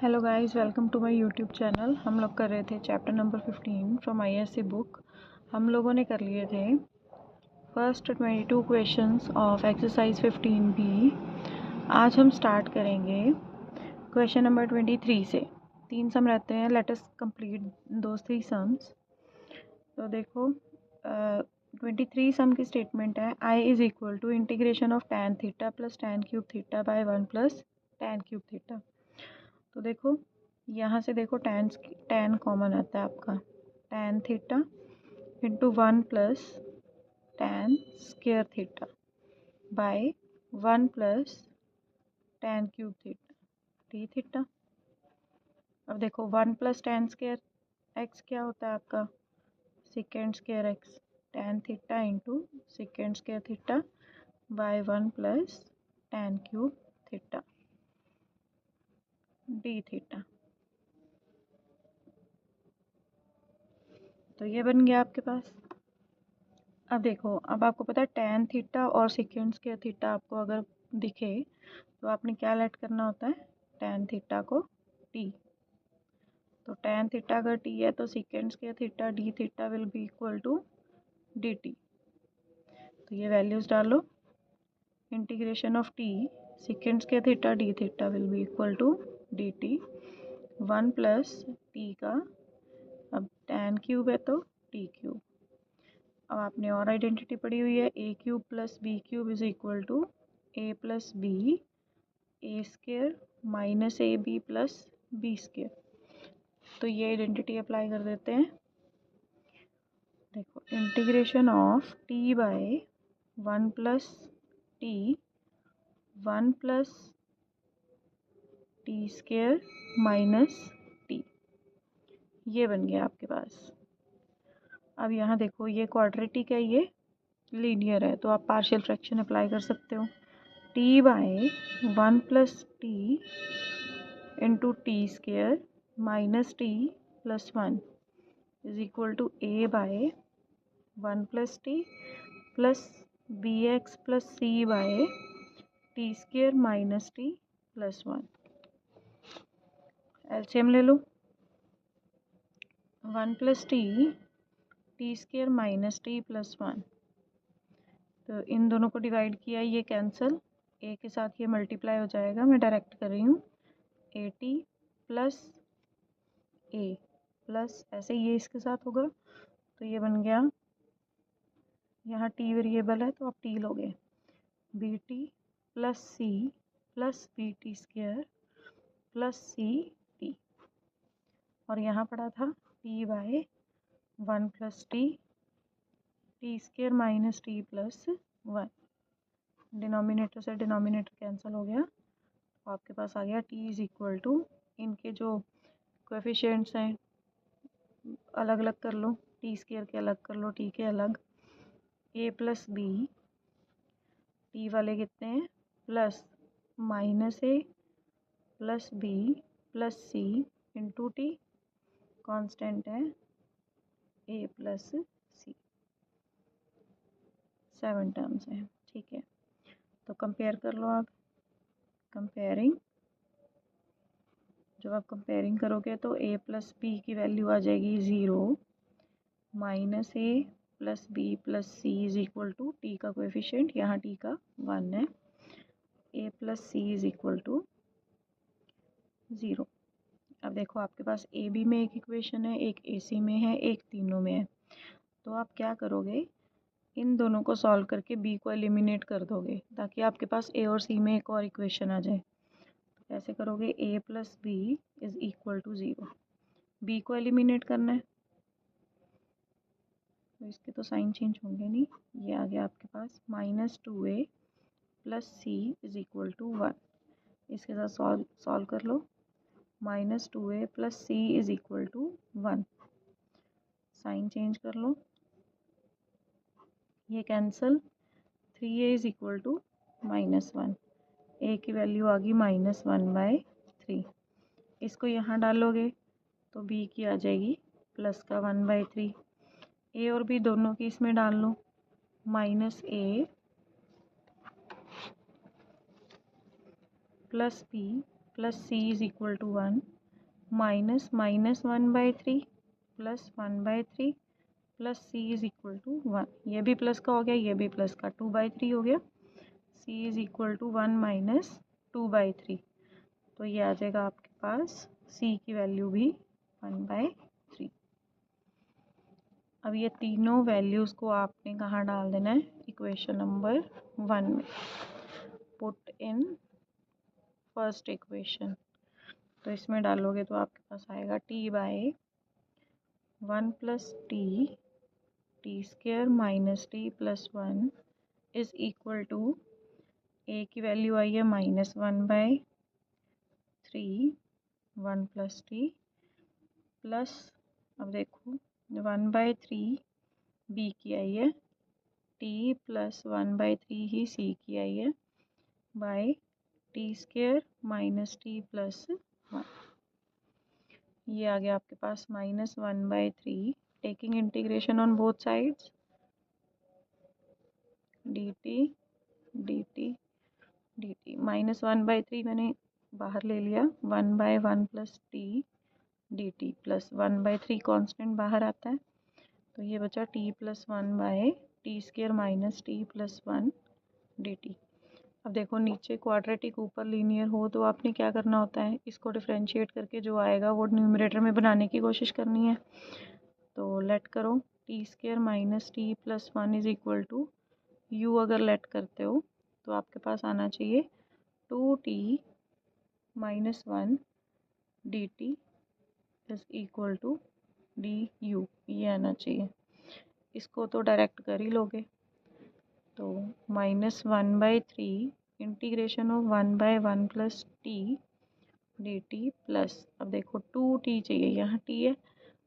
Hello guys, welcome to my YouTube channel. हम लोग कर रहे थे chapter number 15 from ISC book. हम लोगों ने कर लिए थे first 22 questions of exercise 15B। आज हम स्टार्ट करेंगे क्वेश्चन नंबर 23 से। 3 सम रहते हैं, let us complete those 3 sums. तो देखो 23 सम की स्टेटमेंट है I is equal to integration of tan theta plus tan cube theta by 1 plus tan cube theta. तो देखो यहाँ से देखो tan कॉमन आता है आपका, tan theta into 1 plus tan square theta by 1 plus tan cube theta D theta. अब देखो 1 प्लस tan स्क्वायर एक्स क्या होता है आपका, second square x, tan theta into second square theta by 1 plus tan cube theta D theta. तो ये बन गया आपके पास। अब देखो, अब आपको पता है tan थीटा और सेकेंड स्क्वायर थीटा आपको अगर दिखे तो आपने क्या लेट करना होता है, tan थीटा को t। तो tan थीटा अगर t है तो second square theta d theta will be equal to dt। तो ये वैल्यूज डालो, integration of t second square theta d theta will be equal to dt 1 plus t का, अब tan क्यूब है तो t क्यूब। अब आपने और आइडेंटिटी पढ़ी हुई है, a cube plus B cube is equal to a plus B A square minus A B plus B square. तो ये आइडेंटिटी अप्लाई कर देते हैं। देखो integration of t by 1 plus t 1 plus T square minus t, ये बन गया आपके पास। अब यहाँ देखो ये क्वाड्रेटिक है, ये लीनियर है, तो आप पार्शियल फ्रैक्शन अप्लाई कर सकते हो। t by 1 plus T into T square minus T plus 1 is equal to a by 1 plus T plus B X plus C by T square minus T plus 1। LCM ले लो, 1 plus T square minus T plus 1। तो इन दोनों को divide किया, ये cancel, ए के साथ ये मल्टीप्लाई हो जाएगा, मैं डायरेक्ट कर रही हूँ, A T plus a plus ऐसे ये इसके साथ होगा। तो ये बन गया, यहाँ टी वेरिएबल है तो आप टी लोगे, B T plus C plus B T square plus सी टी। और यहाँ पड़ा था T by 1 plus T square minus T plus 1। Denominator से डिनोमिनेटर कैंसिल हो गया, तो आपके पास आ गया टी इज इक्वल टू, इनके जो कोएफिशिएंट्स हैं अलग अलग कर लो, टी स्क्वायर के अलग कर लो, टी के अलग, ए प्लस बी, टी वाले कितने हैं plus minus A plus B plus c into T, constant है ए प्लस सी, 7 टर्म्स हैं, ठीक है। तो कंपेयर कर लो आप, कंपेयरिंग, जब आप कंपेयरिंग करोगे तो ए प्लस बी की वैल्यू आ जाएगी 0, minus A plus B plus C is equal to T का कोएफिशिएंट, यहाँ टी का 1 है, A plus C is equal to 0। अब देखो आपके पास ए बी में एक इक्वेशन है, एक ए सी में है, एक तीनों में है। तो आप क्या करोगे, इन दोनों को सॉल्व करके बी को एलिमिनेट कर दोगे ताकि आपके पास ए और सी में एक और इक्वेशन आ जाए। तो ऐसे करोगे, A plus B is equal to 0, B को एलिमिनेट करना है तो इसके तो साइन चेंज होंगे नहीं, ये आ गया आपके पास minus 2a plus C is equal to 1। इसके साथ सॉल्व कर लो, minus 2a plus C is equal to 1, sign change कर लो, ये cancel, 3a is equal to minus 1, A की वैल्यू आ गई माइनस 1/3। इसको यहाँ डालोगे तो बी की आ जाएगी प्लस का 1/3, ए और बी दोनों की इसमें डाल लो, minus A plus B plus C is equal to 1, minus -1/3 plus 1/3 plus c is equal to 1। ये भी प्लस का हो गया, ये भी प्लस का, 2/3 हो गया। c is equal to 1 minus 2/3। तो ये आ जाएगा आपके पास c की वैल्यू भी 1/3। अब ये तीनों वैल्यूज़ को आपने कहाँ डाल देना है, इक्वेशन नंबर 1 में। पुट इन फर्स्ट इक्वेशन, तो इसमें डालोगे तो आपके पास आएगा t/1 plus T square minus T plus 1 is equal to, a की वैल्यू आई है -1/3 1 प्लस टी प्लस, अब देखो 1/3 b की आई है, t प्लस 1/3 ही c की आई है, by T square minus T plus 1। ये आ गया आपके पास -1/3, taking integration on both sides, dt dt dt -1/3 मैंने बाहर ले लिया, 1/1 plus t dt plus 1/3 constant बाहर आता है, तो ये बचा t plus 1 by T square minus T plus 1 dt। अब देखो नीचे क्वाड्रेटिक ऊपर लीनियर हो तो आपने क्या करना होता है, इसको डिफरेंशिएट करके जो आएगा वो न्यूमरेटर में बनाने की कोशिश करनी है। तो लेट करो, t square minus T plus 1 is equal to u, अगर लेट करते हो तो आपके पास आना चाहिए 2t minus 1 d t is equal to d u, ये आना चाहिए। इसको तो डायरेक्ट कर ही लोगे, तो -1/3 integration of 1/1 plus T D T plus, अब देखो 2t चाहिए, यहाँ t है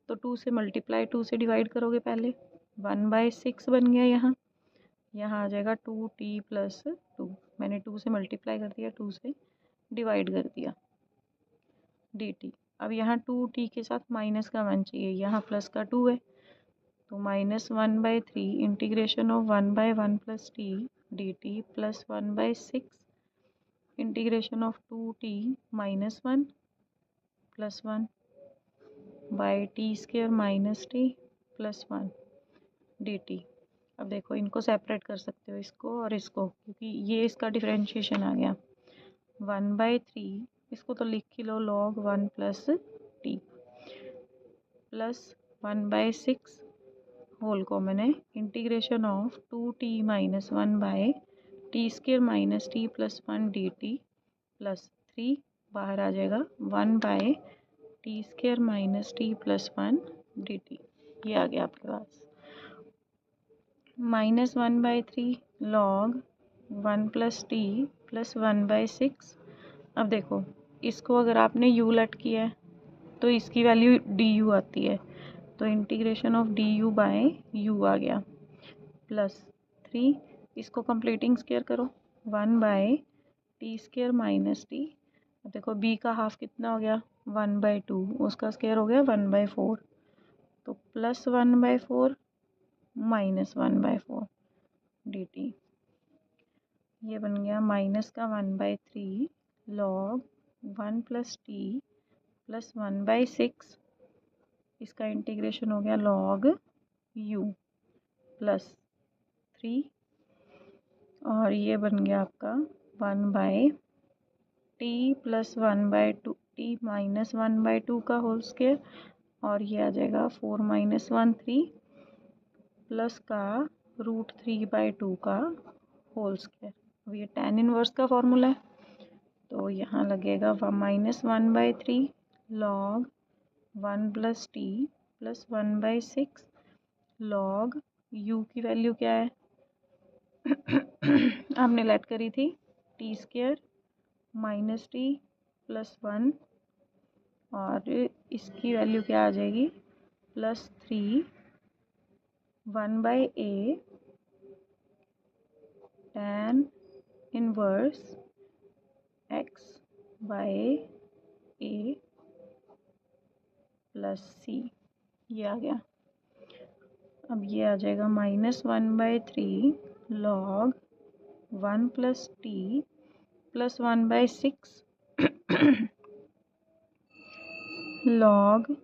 तो 2 से मल्टीप्लाई 2 से डिवाइड करोगे पहले, 1/6 बन गया। यहाँ आ जाएगा 2t प्लस 2, मैंने 2 से मल्टीप्लाई कर दिया, 2 से डिवाइड कर दिया dt। अब यहाँ 2t के साथ माइनस का 1 चाहिए, यहाँ प्लस का 2 है, तो -1/3 integration of 1/1 plus T D T plus 1/6 integration of 2t minus 1 plus 1 by T square minus T plus 1 dt। अब देखो इनको सेपरेट कर सकते हो, इसको और इसको, क्योंकि ये इसका डिफरेंशिएशन आ गया। 1/3 इसको तो लिख ही लो, log 1 plus T plus 1/6 whole common है, integration of 2t minus 1 by T square minus T plus 1 dt plus 3 बाहर आ जाएगा 1 by T square minus T plus 1 dt। ये आ गया आपके पास -1/3 log 1 प्लस टी प्लस 1/6। अब देखो इसको अगर आपने u लेट किया है तो इसकी वैल्यू du आती है, तो integration of du by u आ गया प्लस 3, इसको कंप्लीटिंग स्क्वायर करो, 1 by T square minus t. अब देखो b का हाफ कितना हो गया, 1/2, उसका स्क्वायर हो गया 1/4, तो प्लस 1/4 माइनस 1/4 dt। ये बन गया माइनस का 1/3 log 1 प्लस टी प्लस 1/6, इसका इंटीग्रेशन हो गया log u प्लस 3, और ये बन गया आपका 1/t प्लस 1/2 टी माइनस 1/2 का होल स्क्वायर, और ये आ जाएगा 4 माइनस 1 3 प्लस का √3/2 का होल स्क्वायर। अब ये tan इनवर्स का फॉर्मूला है, तो यहाँ लगेगा -1/3 log 1 plus T plus 1/6 log u की वैल्यू क्या है आपने लेट करी थी, t square minus T plus 1, और इसकी वैल्यू क्या आ जाएगी plus 3 1/a tan inverse x by a plus c, ये आ गया। अब ये आ जाएगा -1/3 log 1 plus T plus 1/6 log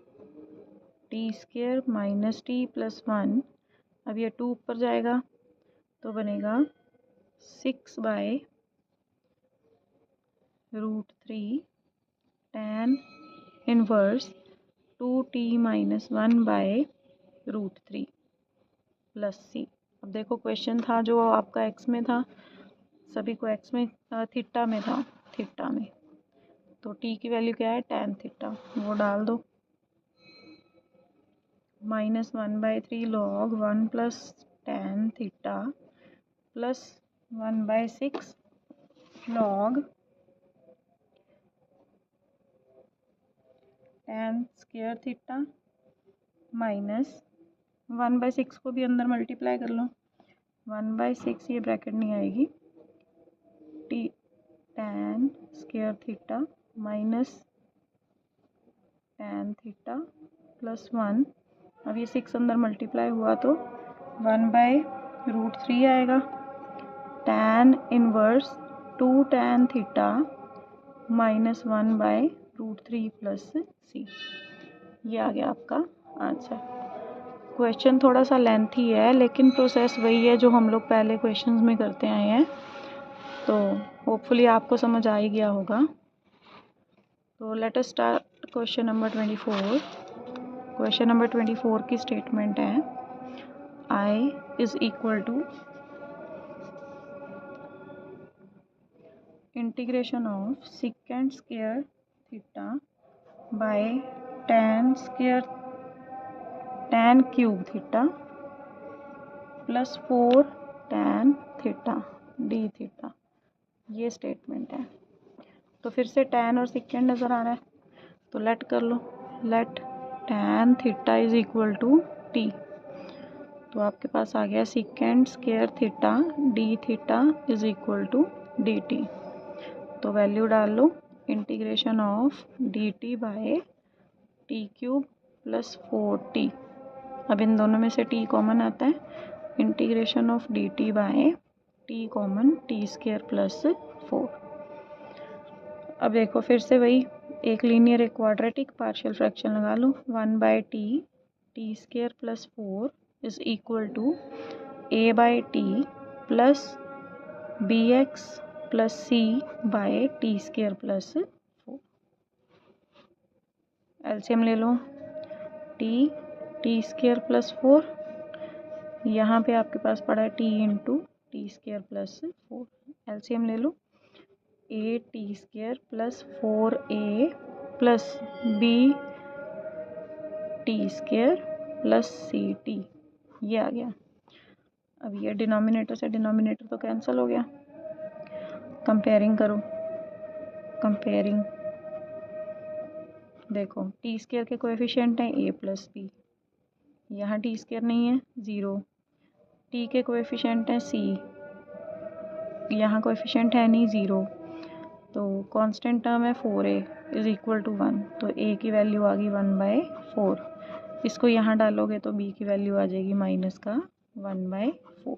T square minus T plus 1। अब ये 2 ऊपर जाएगा तो बनेगा 6/√3 tan inverse 2t minus 1/√3 plus सी। अब देखो क्वेश्चन था जो आपका एक्स में था, सभी को एक्स में थीटा में था, थीटा में, तो टी की वैल्यू क्या है tan थीटा, वो डाल दो। -1/3 log 1 plus tan theta plus 1/6 log tan square theta minus 1/6 को भी अंदर मल्टीप्लाई कर लो, 1/6 ये ब्रैकेट नहीं आएगी, T tan square theta minus tan theta plus 1। अब ये 6 अंदर मल्टीप्लाई हुआ तो 1/√3 आएगा, tan inverse 2 tan theta minus 1/√3 plus सी। ये आ गया आपका आंसर। क्वेश्चन थोड़ा सा लेंथी है लेकिन प्रोसेस वही है जो हम लोग पहले क्वेश्चंस में करते आए हैं, तो होपफुली आपको समझ आ ही गया होगा। तो let us start question number 24। Question number 24 की स्टेटमेंट है I is equal to integration of second square theta by tan cube theta plus 4 tan theta D theta. ये स्टेटमेंट है। तो फिर से tan और सेकेंड नज़र आ रहा है तो लेट कर लो, let tan theta is equal to T. तो आपके पास आ गया second square theta D theta is equal to D T. तो वैल्यू डाल लो, integration of D T by T cube plus 4t। अब इन दोनों में से t कॉमन आता है, integration of D T by t common t square plus 4। अब देखो फिर से वही, एक लीनियर एक क्वाड्रेटिक, पार्शियल फ्रैक्शन लगा लो, 1/t t square plus 4 is equal to a/t plus bx plus C by T square plus 4। LCM ले लो, टी स्क्वायर प्लस 4, यहाँ पे आपके पास पड़ा है T into T square plus 4। LCM ले लो, A T square plus 4a प्लस बी टी स्क्वायर प्लस सी टी। ये आ गया। अब ये डिनोमिनेटर से डिनोमिनेटर तो कैंसिल हो गया। कंपेयरिंग करो, कंपेयरिंग देखो टी स्क्वायर के कोएफिशिएंट हैं a प्लस बी, यहाँ टी स्क्वायर नहीं है 0, टी के कोएफिशिएंट हैं c, यहाँ कोएफिशिएंट है नहीं 0, तो कांस्टेंट टर्म है 4a इज इक्वल टू 1, तो a की वैल्यू आ गई 1/4। इसको यहाँ डालोगे तो b की वैल्यू आ जाएगी माइनस का 1/4,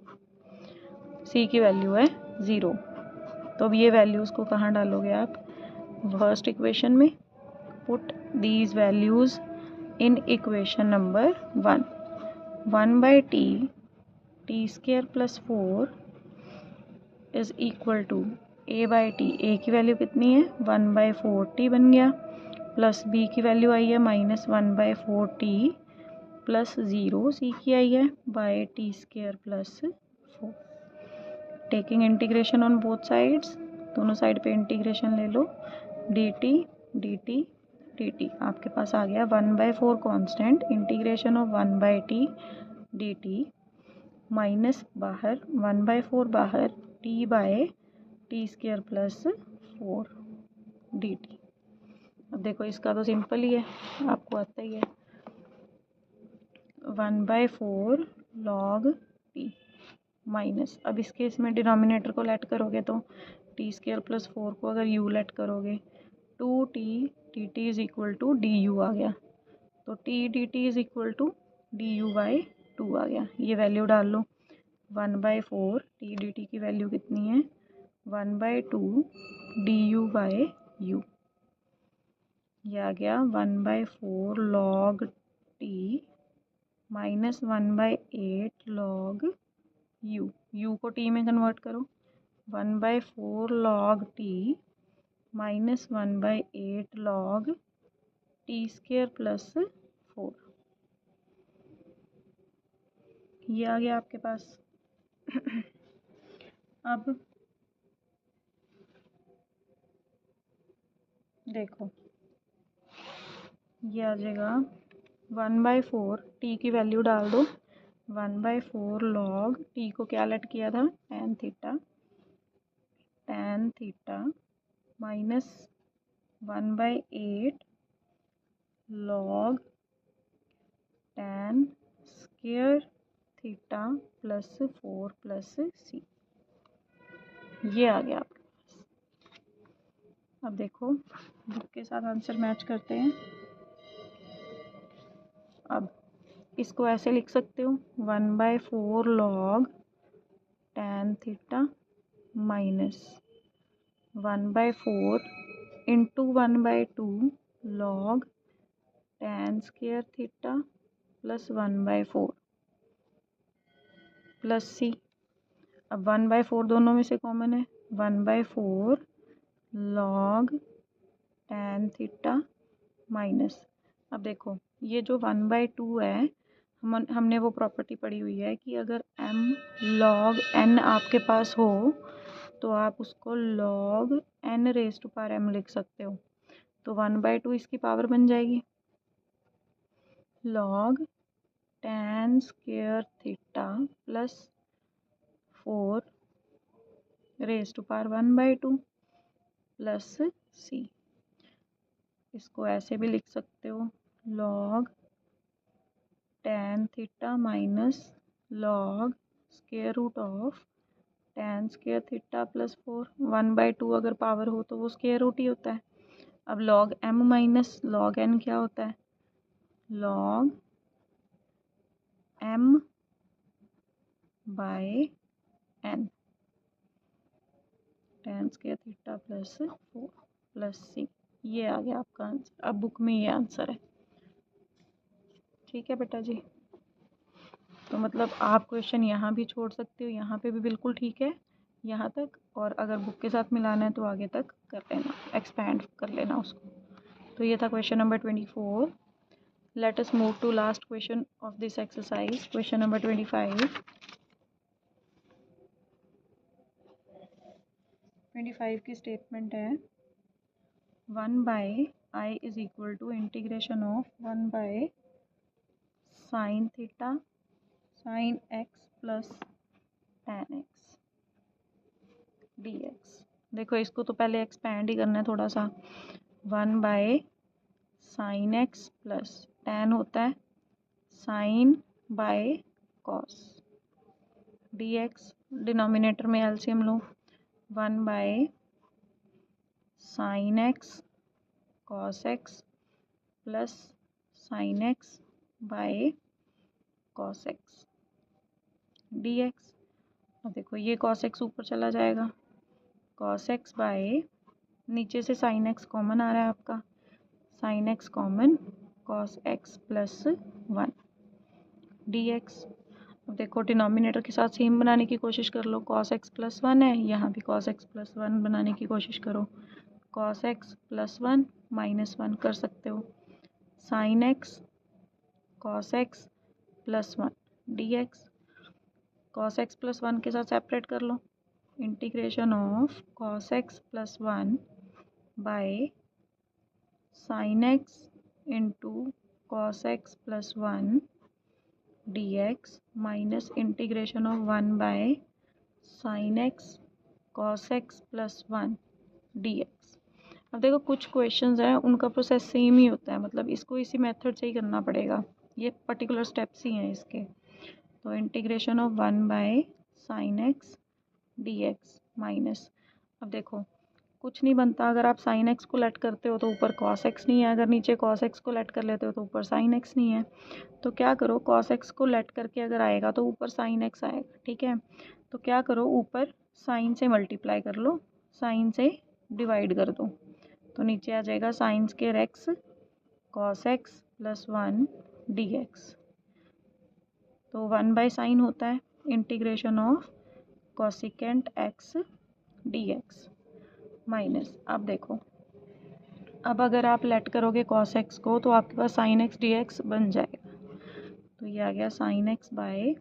c की वैल्यू है 0। तो अब ये वैल्यूज़ को कहाँ डालोगे आप, फर्स्ट इक्वेशन में, put these values in equation number 1। 1/t t square plus 4 is equal to a/t, a की वैल्यू कितनी है 1/4t बन गया, प्लस b की वैल्यू आई है माइनस 1/4t प्लस 0, c की आई है by T square plus 4। Taking integration on both sides, दोनों साइड पे इंटीग्रेशन ले लो, dt dt dt। आपके पास आ गया 1/4 constant, integration of 1/t dt minus बाहर 1/4 बाहर t by T square plus 4 dt। अब देखो इसका तो सिंपल ही है, आपको आता ही है, 1/4 log t माइनस, अब इस केस में डिनोमिनेटर को लेट करोगे तो टी स्क्वायर प्लस 4 को अगर u लेट करोगे 2t dt is equal to d u आ गया, तो t dt is equal to d u by 2 आ गया। ये वैल्यू डाल लो, 1/4 t dt की वैल्यू कितनी है 1/2 डी यू बाई यू। ये आ गया 1/4 log t minus 1/8 log u को t में कन्वर्ट करो। 1/4 log t minus 1/8 log t square plus 4, ये आ गया आपके पास। अब देखो ये आ जाएगा 1/4 टी की वैल्यू डाल दो। 1/4 log टी को क्या लेट किया था, tan theta minus 1/8 log tan square theta plus 4 plus सी, ये आ गया आपके पास। अब देखो बुक के साथ आंसर मैच करते हैं। अब इसको ऐसे लिख सकते हो 1/4 log tan theta minus 1/4 into 1/2 log tan square theta plus 1/4 plus सी। अब 1/4 दोनों में से कॉमन है, 1/4 log tan थीटा माइनस, अब देखो ये जो 1/2 है, हमने वो प्रॉपर्टी पढ़ी हुई है कि अगर m log n आपके पास हो तो आप उसको log n raise to power m लिख सकते हो। तो 1/2 इसकी पावर बन जाएगी log tan square theta plus 4 raise to power 1/2 plus c. इसको ऐसे भी लिख सकते हो log tan theta minus log square root of tan square theta plus 4। 1/2 अगर पावर हो तो वो स्क्वायर रूट ही होता है। अब log m minus log n क्या होता है, log m by n tan square theta plus 4 plus सी, ये आ गया आपका आंसर। अब बुक में ये आंसर है, ठीक है बेटा जी। तो मतलब आप क्वेश्चन यहाँ भी छोड़ सकते हो, यहाँ पे भी बिल्कुल ठीक है यहाँ तक, और अगर बुक के साथ मिलाना है तो आगे तक कर लेना, एक्सपैंड कर लेना उसको। तो ये था question number 24। Let us move to last question of this exercise, question number 25। 25 की स्टेटमेंट है 1/i is equal to integration of 1 sin theta sin x plus tan x dx। देखो इसको तो पहले एक्सपैंड ही करना है थोड़ा सा। 1/sin x प्लस tan होता है sin by cos dx, denominator में एलसीएम लो। 1/sin x cos x plus sin x by cos x dx। अब देखो ये cos x ऊपर चला जाएगा, cos x बाय, नीचे से sin x कॉमन आ रहा है आपका, sin x common cos x plus 1 dx। अब देखो डिनोमिनेटर के साथ सेम बनाने की कोशिश कर लो, cos x प्लस 1 है, यहाँ भी cos x प्लस 1 बनाने की कोशिश करो, cos x प्लस 1 माइनस 1 कर सकते हो, sin x cos x plus 1 dx। cos x plus 1 के साथ सेपरेट कर लो, integration of cos x plus 1 by sin x into cos x plus 1 dx minus integration of 1 sin x cos x plus 1 dx। अब देखो कुछ questions हैं उनका process same ही होता है, मतलब इसको इसी मेथड से ही करना पड़ेगा, ये पर्टिकुलर स्टेप्स ही हैं इसके। तो integration of 1 sin x dx minus, अब देखो कुछ नहीं बनता, अगर आप sin x को लेट करते हो तो ऊपर cos x नहीं है, अगर नीचे cos x को लेट कर लेते हो तो ऊपर sin x नहीं है। तो क्या करो, cos x को लेट करके अगर आएगा तो ऊपर sin x आएगा, ठीक है। तो क्या करो, ऊपर sin से मल्टीप्लाई कर लो, sin से डिवाइड कर दो, तो नीचे आ जाएगा sine square x cos x plus 1 d x. तो 1 बाय साइन होता है integration of cosecant x d x minus, अब देखो, अब अगर आप लेट करोगे कॉस एक्स को तो आपके पास साइन एक्स डी एक्स बन जाएगा। तो ये आ गया sine x by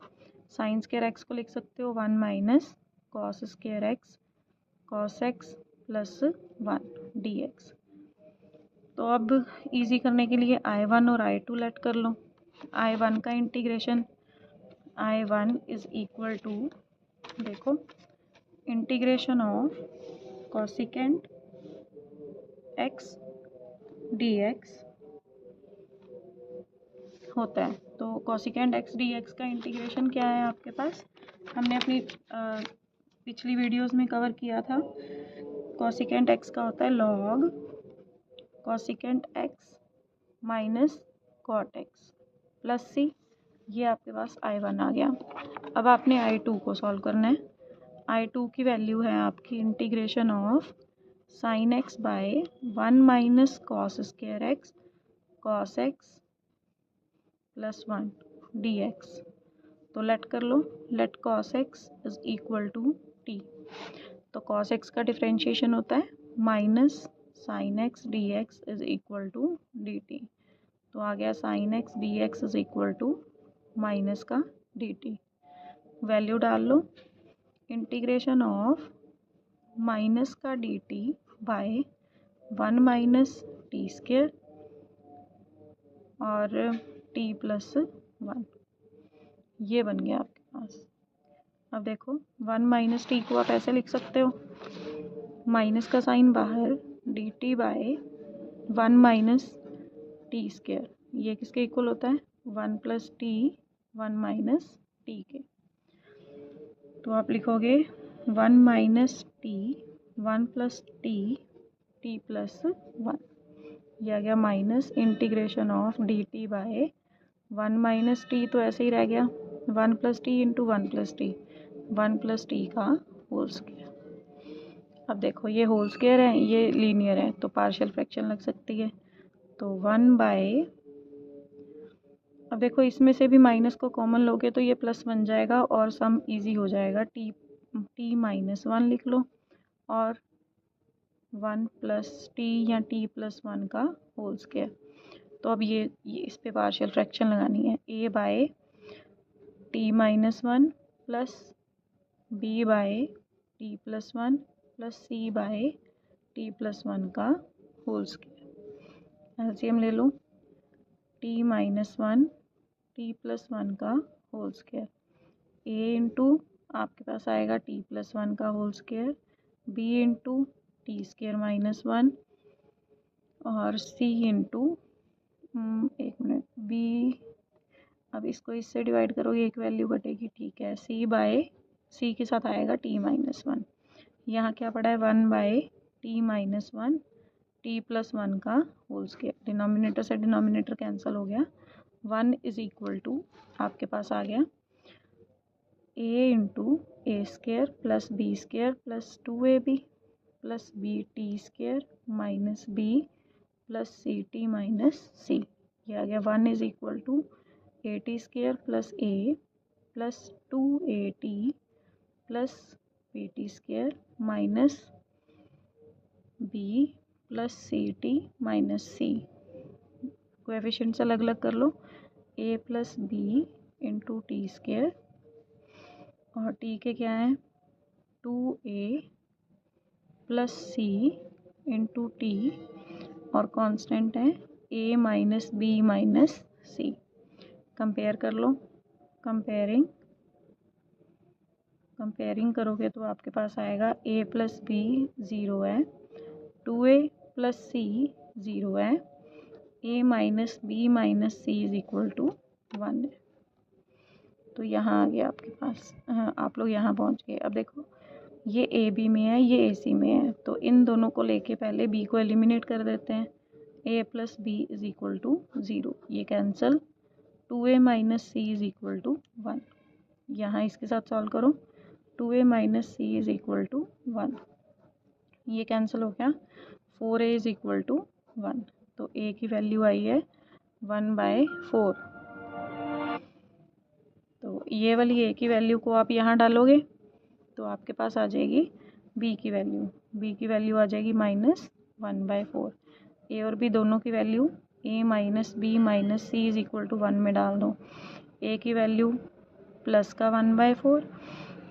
sine square x को लिख सकते हो 1 minus cos square x cos x plus 1 d x. तो अब इजी करने के लिए I1 और I2 लेट कर लो। I1 का integration I1 is equal to, देखो, integration of cosecant x d x होता है। तो कॉसिकेंट एक्स डी एक्स का इंटीग्रेशन क्या है आपके पास, हमने अपनी पिछली वीडियोस में कवर किया था। कॉसिकेंट एक्स का होता है log cosecant x minus cot x plus सी। ये आपके पास I1 आ गया। अब आपने I2 को सॉल्व करना है। I2 की वैल्यू है आपकी integration of sine x by 1 minus cos square x cos x plus 1 d x. तो लेट कर लो, let cos x is equal to T. तो कॉस एक्स का डिफ्रेंशिएशन होता है minus sine x d x is equal to D T. तो आ गया sine x d x is equal to minus का डी टी। वैल्यू डाल लो, इंटीग्रेशन ऑफ माइनस का d T by 1 minus t square और टी प्लस 1, ये बन गया आपके पास। अब देखो 1 माइनस टी को आप ऐसे लिख सकते हो, माइनस का साइन बाहर, d T by 1 minus t square, ये किसके इक्वल होता है 1 प्लस टी 1 माइनस टी के। तो आप लिखोगे 1 minus t 1 plus t t plus 1, ये आ गया minus integration of D T by 1 minus t, तो ऐसे ही रह गया 1 plus T into 1 plus t, 1 plus t का होल स्क्वायर। अब देखो ये होल स्क्वायर है, ये लीनियर है, तो पार्शियल फ्रैक्शन लग सकती है। तो 1 बाय, अब देखो इसमें से भी माइनस को कॉमन लोगे तो ये प्लस बन जाएगा और सम इजी हो जाएगा। टी माइनस 1 लिख लो और 1 प्लस टी या टी प्लस 1 का होल स्क्वायर। तो अब ये इस पे पार्शियल फ्रैक्शन लगानी है, A by T minus 1 plus B by T plus 1 plus C by T plus 1 का होल स्क्वायर। एलसीएम ले लो, टी माइनस 1 टी प्लस 1 का होल स्क्वायर, ए इंटू आपके पास आएगा टी प्लस 1 का whole square, b into T square minus 1 और c into, एक मिनट, बी, अब इसको इससे डिवाइड करोगे एक वैल्यू घटेगी, ठीक है, सी बाय सी के साथ आएगा टी माइनस 1। यहाँ क्या पड़ा है 1 by T minus 1 T plus 1 का होल स्क्वायर, डिनोमिनेटर से डिनोमिनेटर कैंसिल हो गया, 1 इज इक्वल टू आपके पास आ गया a into a square plus B square plus 2ab plus B T square minus b plus C t minus c. ये आ गया 1 इज इक्वल टू a T square plus a plus 2at plus B T square minus b plus C t minus c. Coefficients अलग अलग कर लो, a plus b into T square और t के क्या हैं 2a plus c into T और constant है a minus b minus c. Compare कर लो, कंपेयरिंग करोगे तो आपके पास आएगा a प्लस बी 0 है, 2a प्लस सी 0 है, a minus b minus c is equal to 1 है। तो यहाँ आ गया आपके पास, आप लोग यहाँ पहुँच गए। अब देखो ये ए बी में है, ये ए सी में है, तो इन दोनों को लेके पहले बी को एलिमिनेट कर देते हैं, a plus B is equal to 0, ये cancel, 2a minus c is equal to 1। यहाँ इसके साथ सॉल्व करो, 2a minus c is equal to 1, ये कैंसिल हो गया, 4a इज़ इक्वल टू 1, तो a की वैल्यू आई है 1/4। तो ये वाली a की वैल्यू को आप यहाँ डालोगे तो आपके पास आ जाएगी b की वैल्यू, b की वैल्यू आ जाएगी -1/4। a और b दोनों की value a minus b minus c is equal to 1 में डाल दो। a की वैल्यू प्लस का 1/4,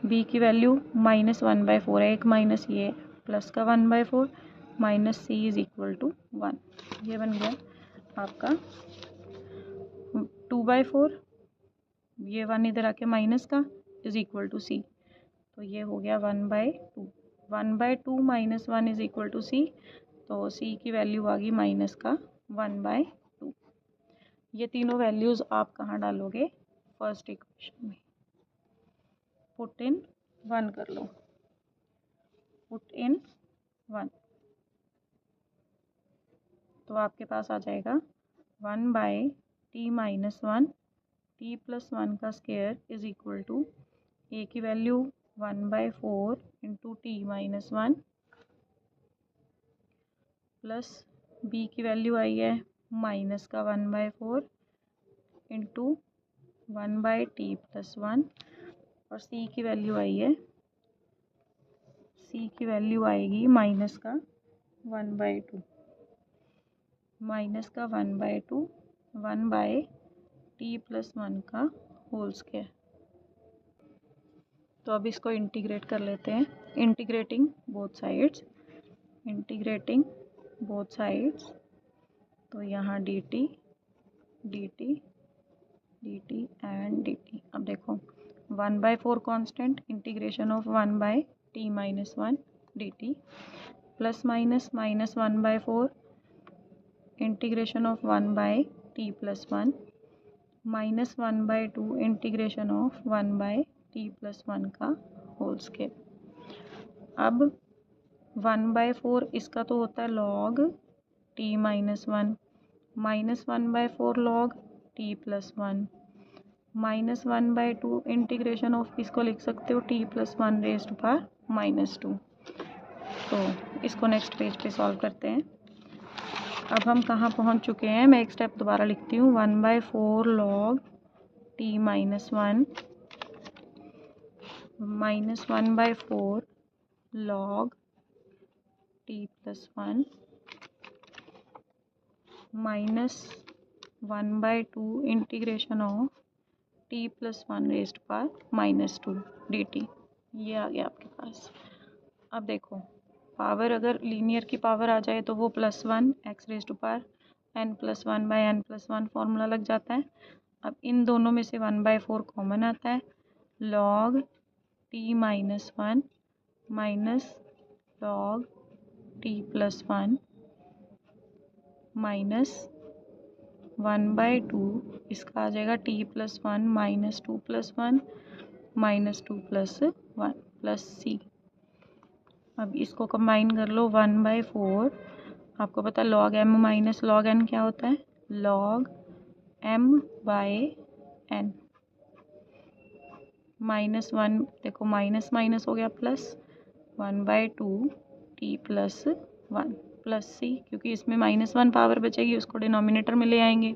b की वैल्यू -1/4 है, एक माइनस ये प्लस का 1/4 minus c is equal to 1। ये बन गया आपका 2/4, ये 1 इधर आके माइनस का इज़ इक्वल टू c, तो ये हो गया 1/2। 1/2 minus 1 is equal to c, तो c की वैल्यू आ गई माइनस का 1/2। ये तीनों वैल्यूज़ आप कहाँ डालोगे? फर्स्ट इक्वेशन में। पुट इन 1 कर लो, पुट इन 1, तो आपके पास आ जाएगा 1/t माइनस 1, t प्लस 1 का square is equal to a की value 1/4 into t minus 1 plus b की वैल्यू आई है माइनस का 1/4 इंटू 1/t प्लस 1, और c की वैल्यू आई है, c की वैल्यू आएगी माइनस का 1/2, माइनस का 1/2 1/t प्लस 1 का होल स्क्वायर। तो अब इसको इंटीग्रेट कर लेते हैं। Integrating both sides, integrating both sides, तो यहाँ dt dt dt and dt। अब देखो 1/4 constant, integration of 1/t minus 1 dt, plus minus minus 1/4 integration of 1/t plus 1, minus 1/2 integration of 1/t plus 1 का होल स्क्वायर। अब 1/4 इसका तो होता है log t minus 1, minus 1/4 log t plus 1, minus 1/2 integration of इसको लिख सकते हो t plus 1 raised to power -2। तो इसको नेक्स्ट पेज पे सॉल्व करते हैं। अब हम कहाँ पहुँच चुके हैं? मैं एक स्टेप दोबारा लिखती हूँ। 1/4 log t minus 1 minus 1/4 log t plus 1 minus 1/2 integration of t plus 1 raised to power -2 dt। ये आ गया आपके पास। अब देखो पावर अगर लीनियर की पावर आ जाए तो वो +1 x raised to power n+1/n+1 formula लग जाता है। अब इन दोनों में से 1/4 कॉमन आता है, log t minus 1 minus log t plus 1 minus 1/2, इसका आ जाएगा t plus 1 -2 plus 1 -2 plus 1 plus c। अब इसको कंबाइन कर लो 1/4, आपको पता है log m minus log n क्या होता है? log m/n, -1 देखो माइनस माइनस हो गया plus 1/2 t plus 1 plus c, क्योंकि इसमें -1 पावर बचेगी उसको डिनोमिनेटर में ले आएंगे।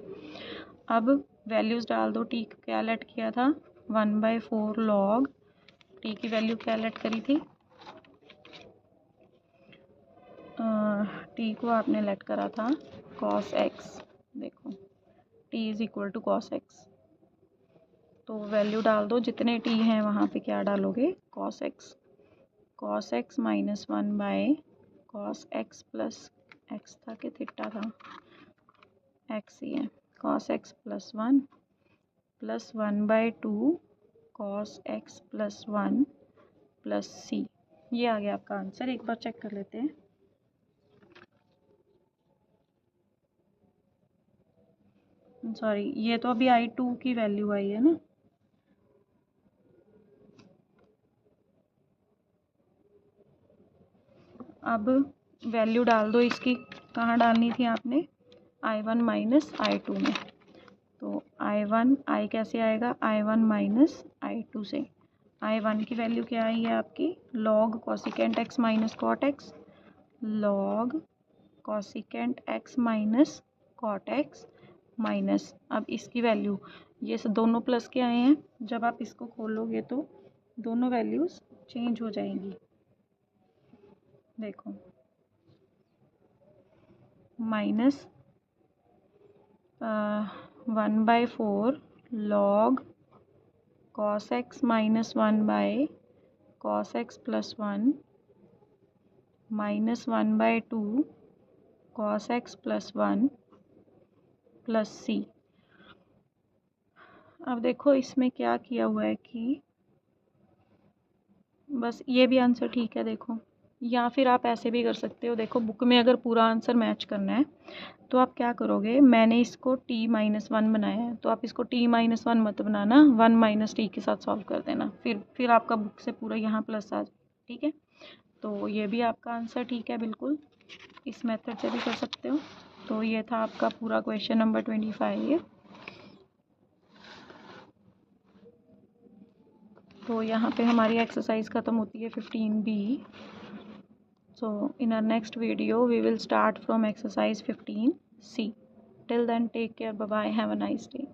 अब वैल्यूज़ डाल दो। t क्या लेट किया था? 1/4 log, t की वैल्यू क्या लेट करी थी? t को आपने लेट करा था cos x। देखो t is equal to cos x, तो वैल्यू डाल दो, जितने t हैं वहाँ पे क्या डालोगे? cos x। cos x minus 1/cos x plus x था कि थीटा था? x ही है। cos x plus 1 plus 1/2 cos x plus 1 plus c। ये आ गया आपका आंसर। एक बार चेक कर लेते हैं। सॉरी, ये तो अभी I2 की वैल्यू आई है ना। अब वैल्यू डाल दो इसकी, कहाँ डालनी थी आपने? I1 माइनस I2 में। तो I1 I कैसे आएगा? I1 माइनस I2 से। I1 की वैल्यू क्या आई है आपकी? log cosecant x minus cot x, log cosecant x minus cot x minus, अब इसकी वैल्यू, ये दोनों प्लस के आए हैं, जब आप इसको खोलोगे तो दोनों वैल्यूज़ चेंज हो जाएंगी। देखो minus 1/4 log cos x minus 1/cos x plus 1 minus 1/2 cos x plus 1 plus सी। अब देखो इसमें क्या किया हुआ है कि बस ये भी आंसर ठीक है देखो, या फिर आप ऐसे भी कर सकते हो। देखो बुक में अगर पूरा आंसर मैच करना है तो आप क्या करोगे, मैंने इसको t-1 बनाया है तो आप इसको t-1 मत बनाना, 1 - t के साथ सॉल्व कर देना, फिर आपका बुक से पूरा यहाँ प्लस आ जाए। ठीक है, तो ये भी आपका आंसर ठीक है, बिल्कुल इस मेथड से भी कर सकते हो। तो ये था आपका पूरा क्वेश्चन नंबर 25। तो यहाँ पे हमारी एक्सरसाइज ख़त्म होती है 15B। So in our next video we will start from exercise 15C. Till then, take care, bye bye, have a nice day.